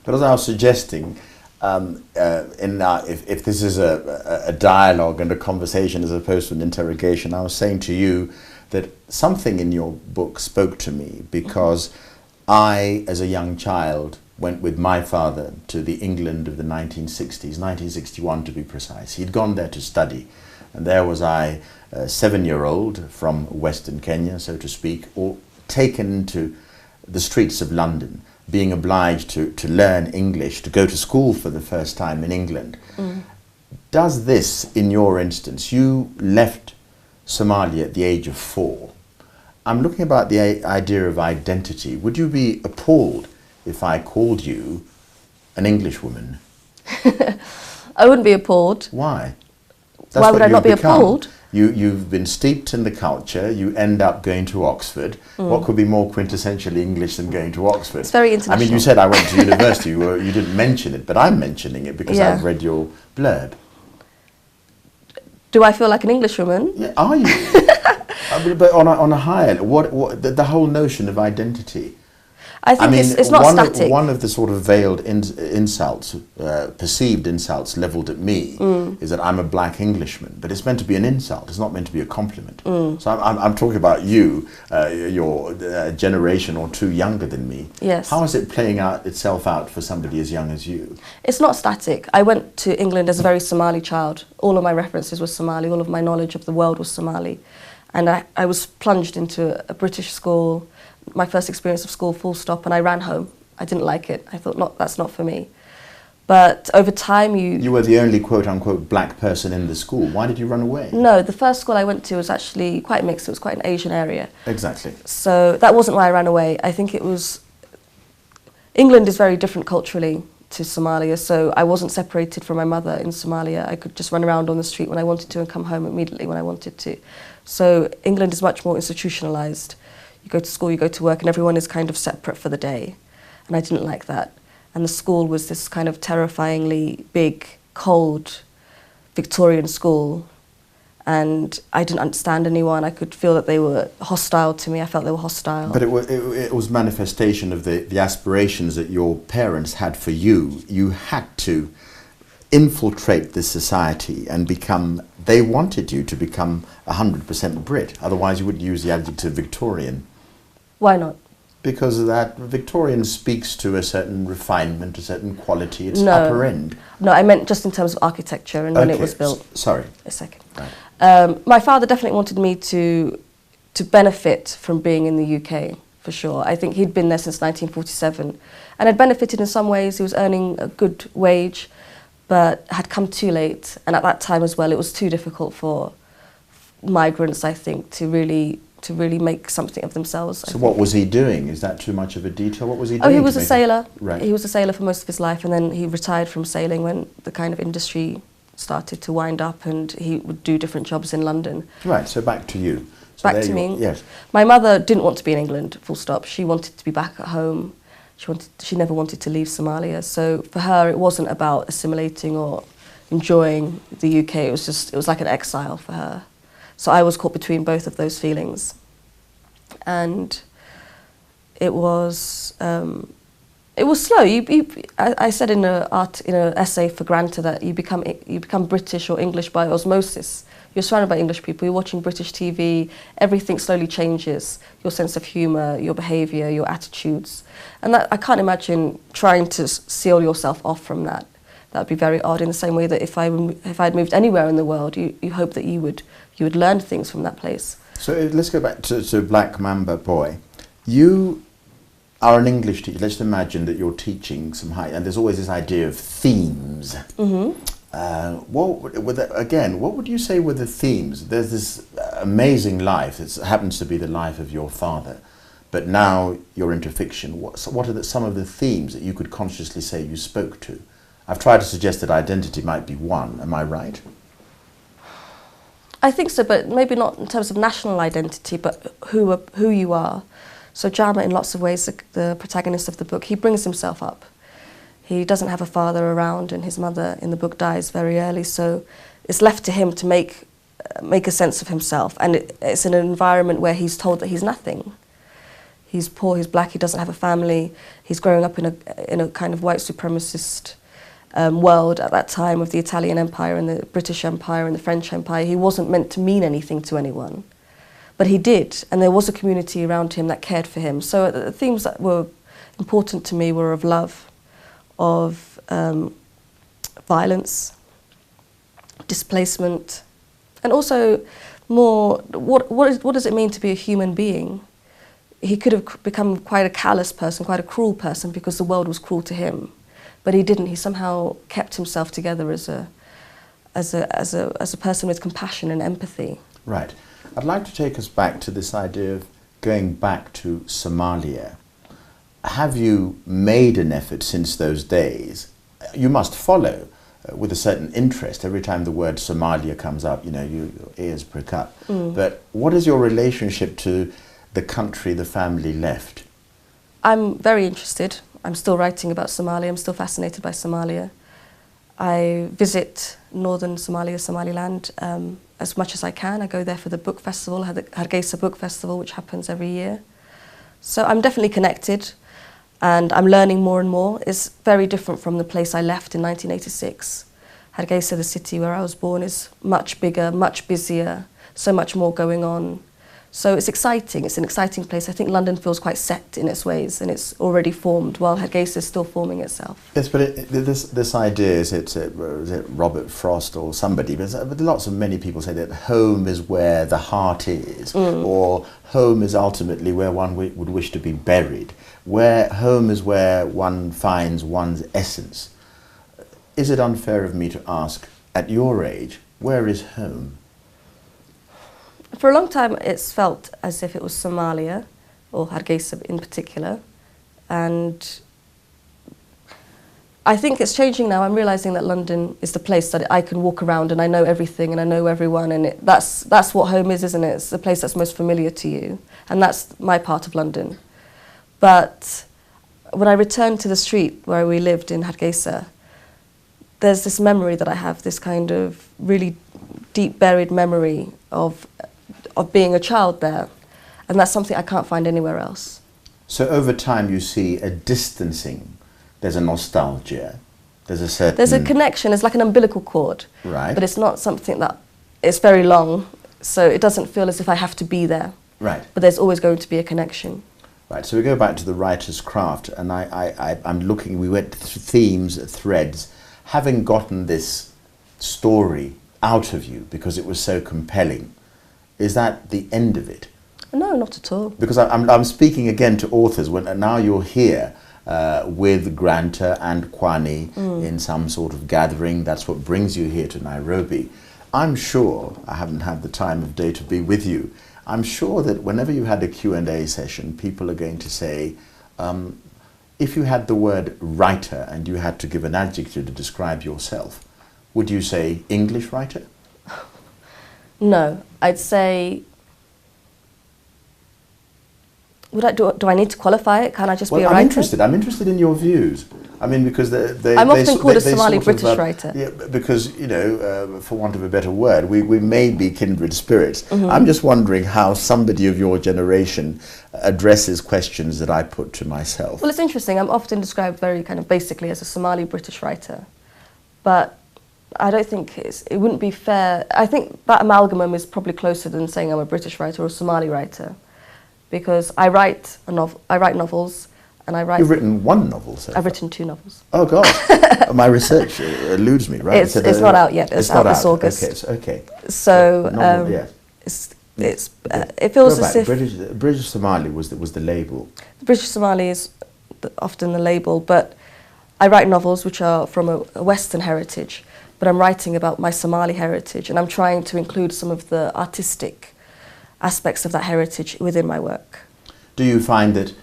But as I was suggesting, if this is a dialogue and a conversation as opposed to an interrogation, I was saying to you that something in your book spoke to me because I, as a young child, went with my father to the England of the 1960s, 1961 to be precise. He'd gone there to study, and there was I, a 7-year-old from Western Kenya, so to speak, or taken into the streets of London, being obliged to learn English, to go to school for the first time in England. Does this, in your instance, you left Somalia at the age of 4. I'm looking about the idea of identity. Would you be appalled if I called you an Englishwoman? I wouldn't be appalled. Why? Why would I not be appalled? You've been steeped in the culture, you end up going to Oxford. What could be more quintessentially English than going to Oxford? It's very international. I mean, you said I went to university, you didn't mention it, but I'm mentioning it because I've read your blurb. Do I feel like an Englishwoman? Yeah, are you? But on a higher, the whole notion of identity. I think it's not static. One of the sort of veiled insults, perceived insults levelled at me is that I'm a black Englishman, but it's meant to be an insult. It's not meant to be a compliment. So I'm talking about you, you're a generation or two younger than me. Yes. How is it playing itself out for somebody as young as you? It's not static. I went to England as a very Somali child. All of my references were Somali. All of my knowledge of the world was Somali. And I was plunged into a British school, my first experience of school, full stop, and I ran home. I didn't like it. I thought, that's not for me. But over time You were the only quote-unquote black person in the school. Why did you run away? No, the first school I went to was actually quite mixed. It was quite an Asian area. Exactly. So that wasn't why I ran away. I think it was... England is very different culturally to Somalia, so I wasn't separated from my mother in Somalia. I could just run around on the street when I wanted to and come home immediately when I wanted to. So England is much more institutionalised. You go to school, you go to work, and everyone is kind of separate for the day. And I didn't like that. And the school was this kind of terrifyingly big, cold, Victorian school. And I didn't understand anyone. I could feel that they were hostile to me. I felt they were hostile. But it was manifestation of the aspirations that your parents had for you. You had to infiltrate this society and become... They wanted you to become 100% Brit. Otherwise, you wouldn't use the adjective Victorian. Why not? Because of that, Victorian speaks to a certain refinement, a certain quality. It's upper end. No, I meant just in terms of architecture and when it was built. Sorry. A second. Right. My father definitely wanted me to benefit from being in the UK, for sure. I think he'd been there since 1947 and had benefited in some ways. He was earning a good wage, but had come too late. And at that time as well, it was too difficult for migrants, I think, to really make something of themselves. So what was he doing? Is that too much of a detail? What was he doing? Oh, he was a sailor. Right. He was a sailor for most of his life, and then he retired from sailing when the kind of industry started to wind up, and he would do different jobs in London. Right, so back to you. So back to me. Yes. My mother didn't want to be in England, full stop. She wanted to be back at home. She never wanted to leave Somalia. So for her, it wasn't about assimilating or enjoying the UK. It was like an exile for her. So I was caught between both of those feelings. And it was slow. I said in an essay for Granta that you become British or English by osmosis. You're surrounded by English people, you're watching British TV, everything slowly changes. Your sense of humour, your behaviour, your attitudes. And that, I can't imagine trying to seal yourself off from that. That would be very odd, in the same way that if I'd moved anywhere in the world, you hope that you would learn things from that place. So let's go back to Black Mamba Boy. You are an English teacher. Let's imagine that you're teaching some high, and there's always this idea of themes. Mm-hmm. What would you say were the themes? There's this amazing life. It happens to be the life of your father, but now you're into fiction. What are some of the themes that you could consciously say you spoke to? I've tried to suggest that identity might be one. Am I right? I think so, but maybe not in terms of national identity, but who you are. So Jama, in lots of ways, the protagonist of the book, he brings himself up. He doesn't have a father around, and his mother in the book dies very early, so it's left to him to make a sense of himself. And it's in an environment where he's told that he's nothing. He's poor, he's black, he doesn't have a family. He's growing up in a kind of white supremacist world at that time of the Italian Empire and the British Empire and the French Empire. He wasn't meant to mean anything to anyone, but he did, and there was a community around him that cared for him. So the themes that were important to me were of love, of violence, displacement, and also more what does it mean to be a human being? He could have become quite a callous person, quite a cruel person, because the world was cruel to him. But he didn't. He somehow kept himself together as a person with compassion and empathy. Right. I'd like to take us back to this idea of going back to Somalia. Have you made an effort since those days? You must follow with a certain interest. Every time the word Somalia comes up, you know, your ears prick up. But what is your relationship to the country the family left? I'm very interested. I'm still writing about Somalia. I'm still fascinated by Somalia. I visit northern Somalia, Somaliland, as much as I can. I go there for the book festival, the Hargeisa Book Festival, which happens every year. So I'm definitely connected, and I'm learning more and more. It's very different from the place I left in 1986. Hargeisa, the city where I was born, is much bigger, much busier, so much more going on. So it's exciting. It's an exciting place. I think London feels quite set in its ways, and it's already formed, while Hargeisa is still forming itself. Yes, but this idea, is it Robert Frost or somebody, but many people say that home is where the heart is, or home is ultimately where one would wish to be buried, where home is where one finds one's essence. Is it unfair of me to ask, at your age, where is home? For a long time, it's felt as if it was Somalia, or Hargeisa in particular, and I think it's changing now. I'm realising that London is the place that I can walk around and I know everything and I know everyone, and that's what home is, isn't it? It's the place that's most familiar to you, and that's my part of London. But when I returned to the street where we lived in Hargeisa, there's this memory that I have, this kind of really deep buried memory of being a child there, and that's something I can't find anywhere else. So over time you see a distancing, there's a nostalgia, there's a connection, it's like an umbilical cord, right? But it's not something that is very long, so it doesn't feel as if I have to be there, right? But there's always going to be a connection. Right, so we go back to the writer's craft, and I'm looking, we went through themes, threads, having gotten this story out of you because it was so compelling. Is that the end of it? No, not at all. Because I'm speaking again to authors, when now you're here with Granta and Kwani in some sort of gathering. That's what brings you here to Nairobi. I'm sure, I haven't had the time of day to be with you, I'm sure that whenever you had a Q&A session, people are going to say, if you had the word writer and you had to give an adjective to describe yourself, would you say English writer? No, I'd say, do I need to qualify it? Can I just be a writer? I'm interested in your views. I mean, because I'm often called a Somali British writer. Yeah, because, you know, for want of a better word, we may be kindred spirits. I'm just wondering how somebody of your generation addresses questions that I put to myself. Well, it's interesting. I'm often described very kind of basically as a Somali British writer, but I don't think it wouldn't be fair. I think that amalgamum is probably closer than saying I'm a British writer or a Somali writer, because I write novels, and I write. You've written one novel, so I've written 2 novels. Oh God, my research eludes me. Right, it's not out yet. It's out this August. Okay. So novel, yeah. It feels as if British Somali was the label. British Somali is often the label, but I write novels which are from a Western heritage. But I'm writing about my Somali heritage, and I'm trying to include some of the artistic aspects of that heritage within my work. Do you find that,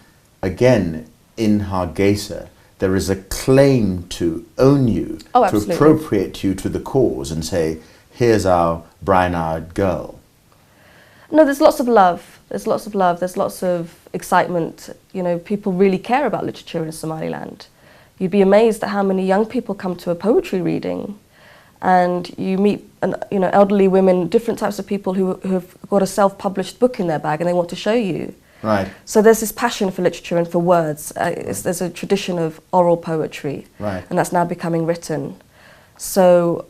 again, in Hargeisa, there is a claim to own you, to appropriate you to the cause and say, here's our brine-eyed girl? No, there's lots of love. There's lots of love. There's lots of excitement. You know, people really care about literature in Somaliland. You'd be amazed at how many young people come to a poetry reading. And you meet, you know, elderly women, different types of people who have got a self-published book in their bag and they want to show you. Right. So there's this passion for literature and for words. There's a tradition of oral poetry, Right. and that's now becoming written. So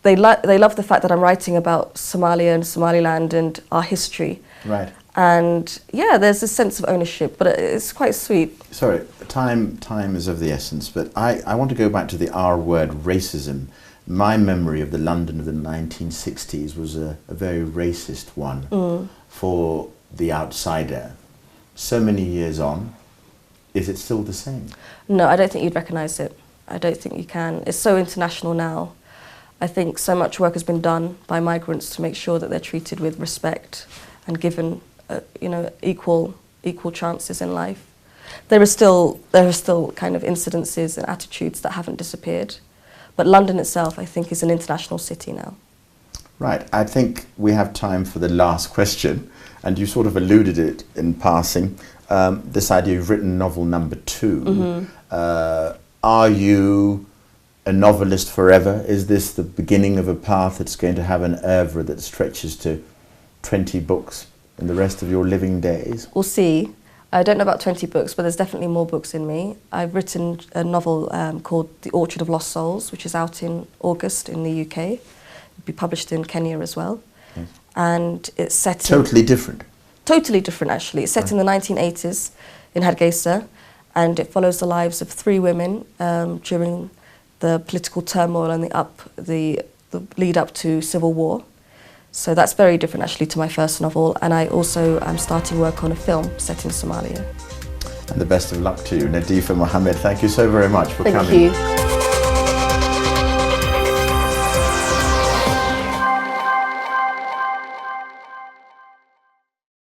they love the fact that I'm writing about Somalia and Somaliland and our history. Right. And yeah, there's this sense of ownership, but it's quite sweet. Sorry, time is of the essence, but I want to go back to the R word, racism. My memory of the London of the 1960s was a very racist one for the outsider. So many years on, is it still the same? No, I don't think you'd recognise it. I don't think you can. It's so international now. I think so much work has been done by migrants to make sure that they're treated with respect and given equal chances in life. There are still kind of incidences and attitudes that haven't disappeared, but London itself, I think, is an international city now. Right. I think we have time for the last question, and you sort of alluded it in passing. This idea, you've written novel number 2. Are you a novelist forever? Is this the beginning of a path that's going to have an oeuvre that stretches to 20 books in the rest of your living days? We'll see. I don't know about 20 books, but there's definitely more books in me. I've written a novel called The Orchard of Lost Souls, which is out in August in the UK. It'll be published in Kenya as well. Yes. And it's set Totally different? Totally different, actually. It's set in the 1980s in Hargeisa, and it follows the lives of 3 women during the political turmoil and the lead up to civil war. So that's very different actually to my first novel, and I also am starting work on a film set in Somalia. And the best of luck to you. Nadifa Mohamed, thank you so very much for coming. Thank you.